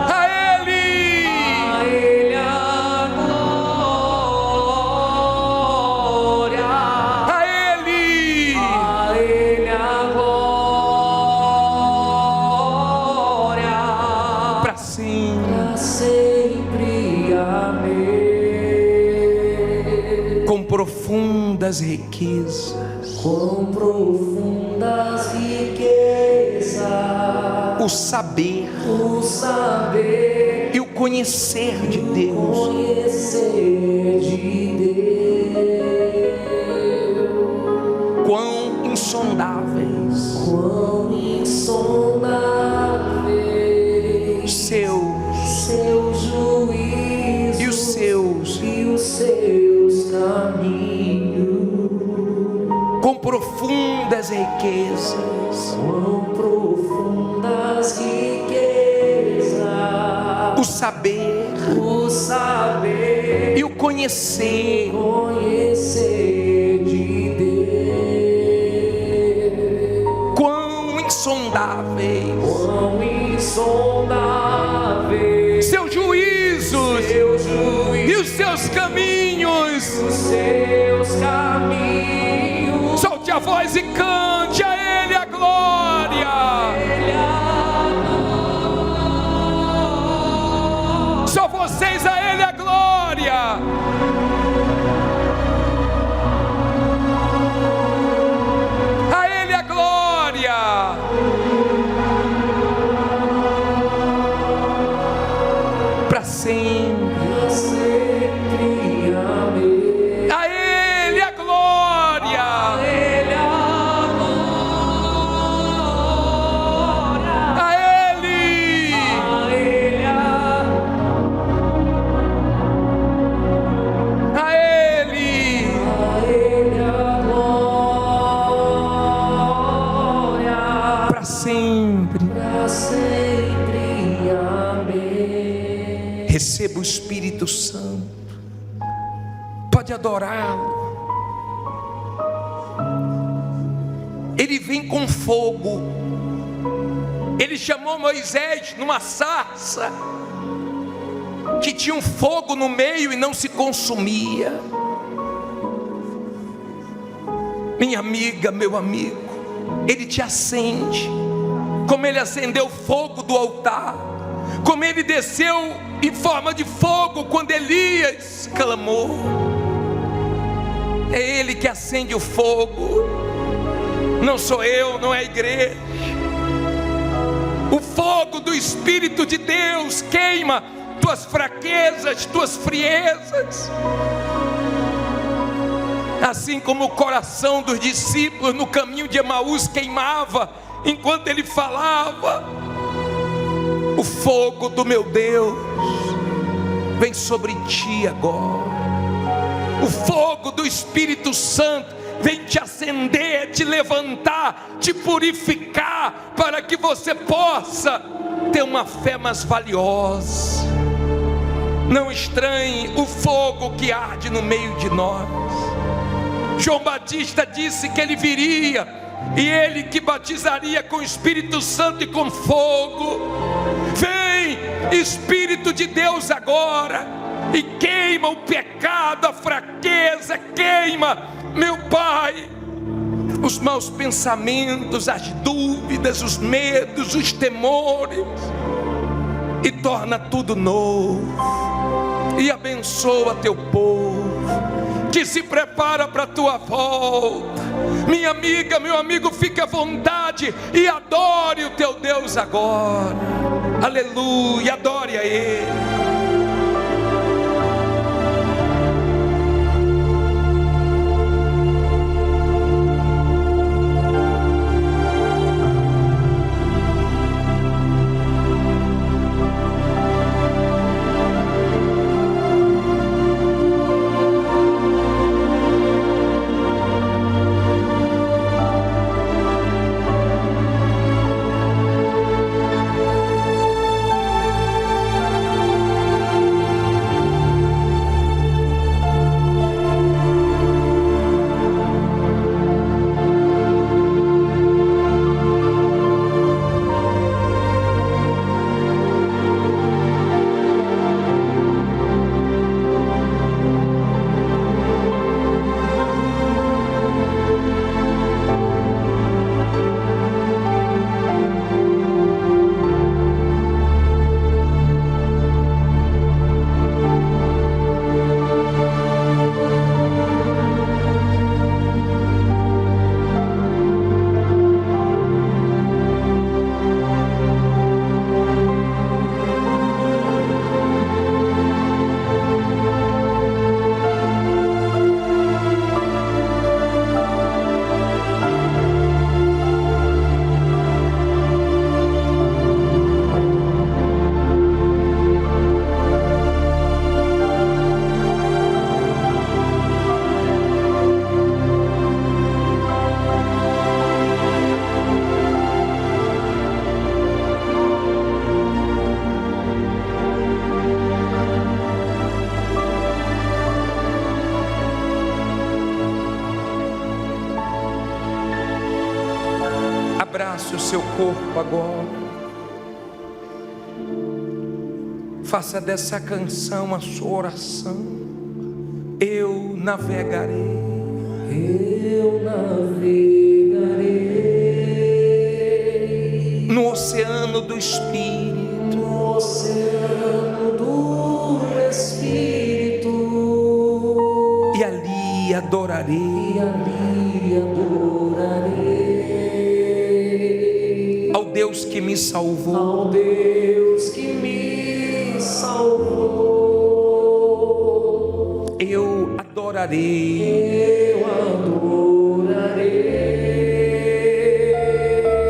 A Ele. A Ele a glória. A Ele. A Ele a glória. Para sempre. Pra sempre. Amém. Com profundas riquezas. Com profundas riquezas, O saber o saber e o conhecer de Deus. conhecer de Deus. Quão insondáveis Quão insondáveis seus juízos e os seus caminhos. com profundas riquezas. Quão profundas riquezas, O saber o saber e o conhecer conhecer de Deus. quão insondáveis Quão insondáveis seus juízos e os seus caminhos. seus caminhos. Solte a voz e cante a Ele a glória. Só vocês, a Ele a glória. A Ele a glória. Para sempre. Pra sempre. Amém. A Ele a glória. A Ele a glória. A Ele. A Ele a A Ele. A Ele a glória. Para sempre. Pra sempre. Amém. Receba o Espírito Santo. Pode adorá-lo. Ele vem com fogo. Ele chamou Moisés numa sarça que tinha um fogo no meio e não se consumia. Minha amiga, meu amigo, Ele te acende, como Ele acendeu o fogo do altar, como Ele desceu em forma de fogo quando Elias clamou. É Ele que acende o fogo, não sou eu, não é a igreja. O fogo do Espírito de Deus queima tuas fraquezas, tuas friezas. Assim como o coração dos discípulos no caminho de Emaús queimava enquanto ele falava, o fogo do meu Deus vem sobre ti agora. O fogo do Espírito Santo vem te acender, te levantar, te purificar, para que você possa ter uma fé mais valiosa. Não estranhe o fogo que arde no meio de nós. João Batista disse que ele viria, e ele que batizaria com o Espírito Santo e com fogo. Vem, Espírito de Deus agora, e queima o pecado, a fraqueza, queima, meu Pai, os maus pensamentos, as dúvidas, os medos, os temores, e torna tudo novo, e abençoa teu povo que se prepara para a tua volta. Minha amiga, meu amigo, fique à vontade e adore o teu Deus agora. Aleluia, adore a Ele. abrace o seu corpo agora. Faça dessa canção a sua oração. Eu navegarei. Eu navegarei no oceano do Espírito. no oceano do Espírito. E ali adorarei. E ali adorarei ao Deus que me salvou. ao Deus que me salvou. Eu adorarei. Eu adorarei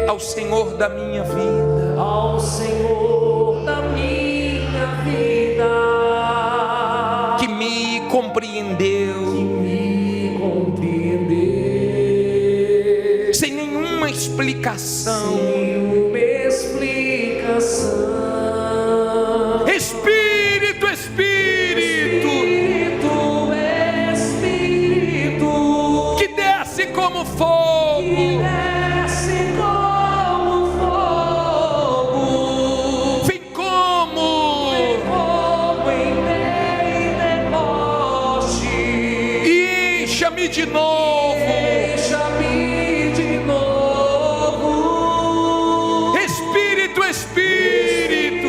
ao Senhor da minha vida. ao Senhor da minha vida, Que me compreendeu. me compreendeu Sem nenhuma explicação. sem uma explicação. Espírito, Espírito, Espírito, que desce como fogo. que desce como fogo, Vem como em Pentecoste, e encha-me de novo. encha-me de novo. Espírito, Espírito,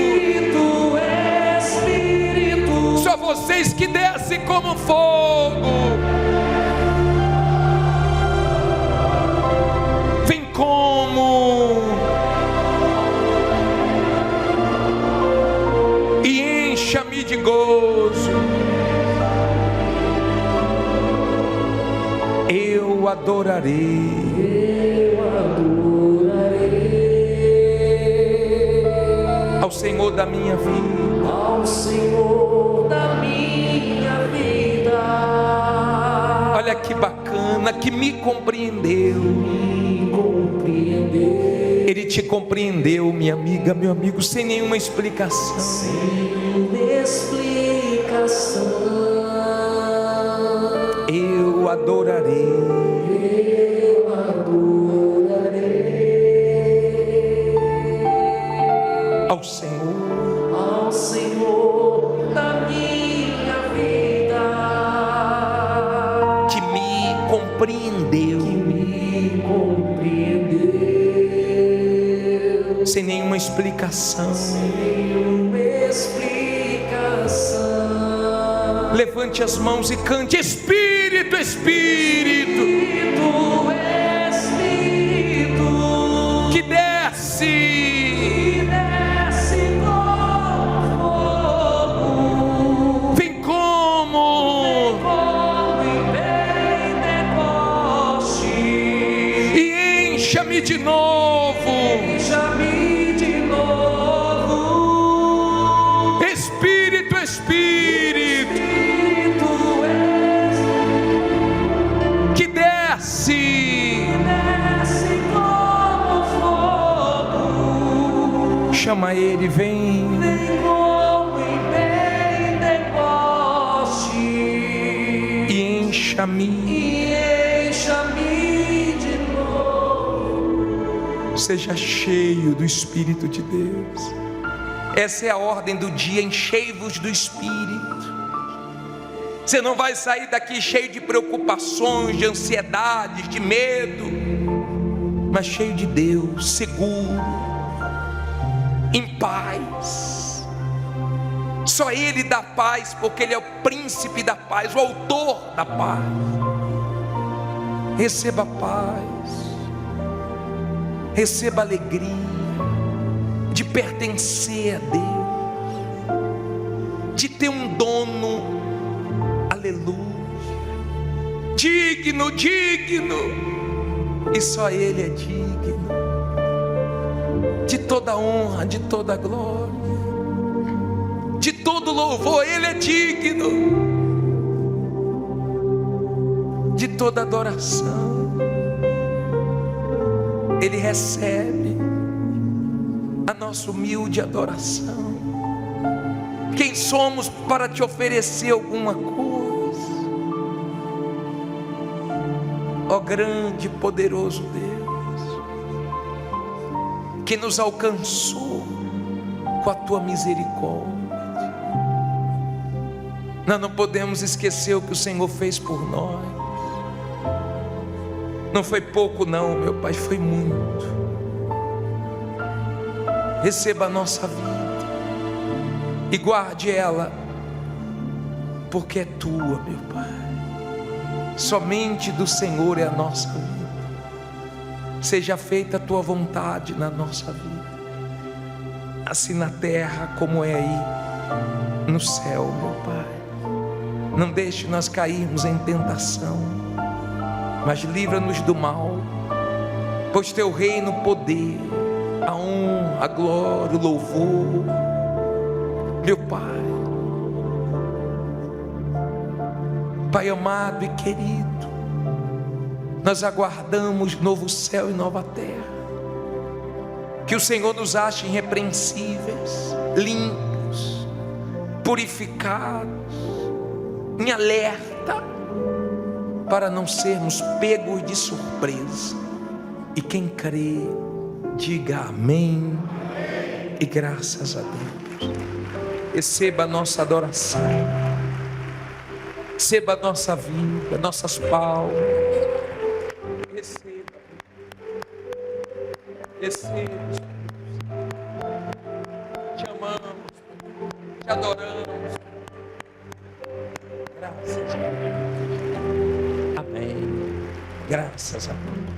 Espírito, só vocês que descem como fogo. Vem como e encha-me de gozo. Eu adorarei ao Senhor da minha vida. ao Senhor da minha vida. Olha que bacana, que me compreendeu. Me compreendeu Ele te compreendeu, minha amiga, meu amigo, sem nenhuma explicação. sem explicação. Eu adorarei ao Senhor ao Senhor da minha vida, que me compreendeu, me compreendeu sem nenhuma explicação. sem uma explicação. Levante as mãos e cante: Espírito, Espírito, Espírito, que desce que desce como fogo, vem como em Pentecoste, e encha-me de novo. encha-me de novo. Espírito, Espírito, que desce. Desce como fogo, Chama ele, vem. vem como em Pentecoste, E encha-me. e encha-me de novo. Seja cheio do Espírito de Deus. Essa é a ordem do dia: enchei-vos do Espírito. Você não vai sair daqui cheio de preocupações, de ansiedades, de medo, mas cheio de Deus, seguro, em paz. Só Ele dá paz, porque Ele é o príncipe da paz, o autor da paz. Receba paz, receba alegria de pertencer a Deus, de ter um dono, aleluia, digno, digno, e só Ele é digno de toda honra, de toda glória, de todo louvor. Ele é digno de toda adoração. Ele recebe a nossa humilde adoração. Quem somos para te oferecer alguma coisa? Ó grande e poderoso Deus, que nos alcançou com a tua misericórdia. Nós não podemos esquecer o que o Senhor fez por nós. Não foi pouco não, meu Pai, foi muito. Receba a nossa vida e guarde ela, porque é tua, meu Pai. Somente do Senhor é a nossa vida. Seja feita a tua vontade na nossa vida, assim na terra como é aí no céu, meu Pai. Não deixe nós cairmos em tentação, mas livra-nos do mal, pois teu reino, o poder, a honra, a glória, o louvor, meu Pai. Pai amado e querido, nós aguardamos novo céu e nova terra. Que o Senhor nos ache irrepreensíveis, limpos, purificados, em alerta, para não sermos pegos de surpresa. E quem crê, diga amém e graças a Deus. Receba a nossa adoração, receba a nossa vida, nossas palmas. Receba, receba. Te amamos, te adoramos. Graças a Deus. Amém. Graças a Deus.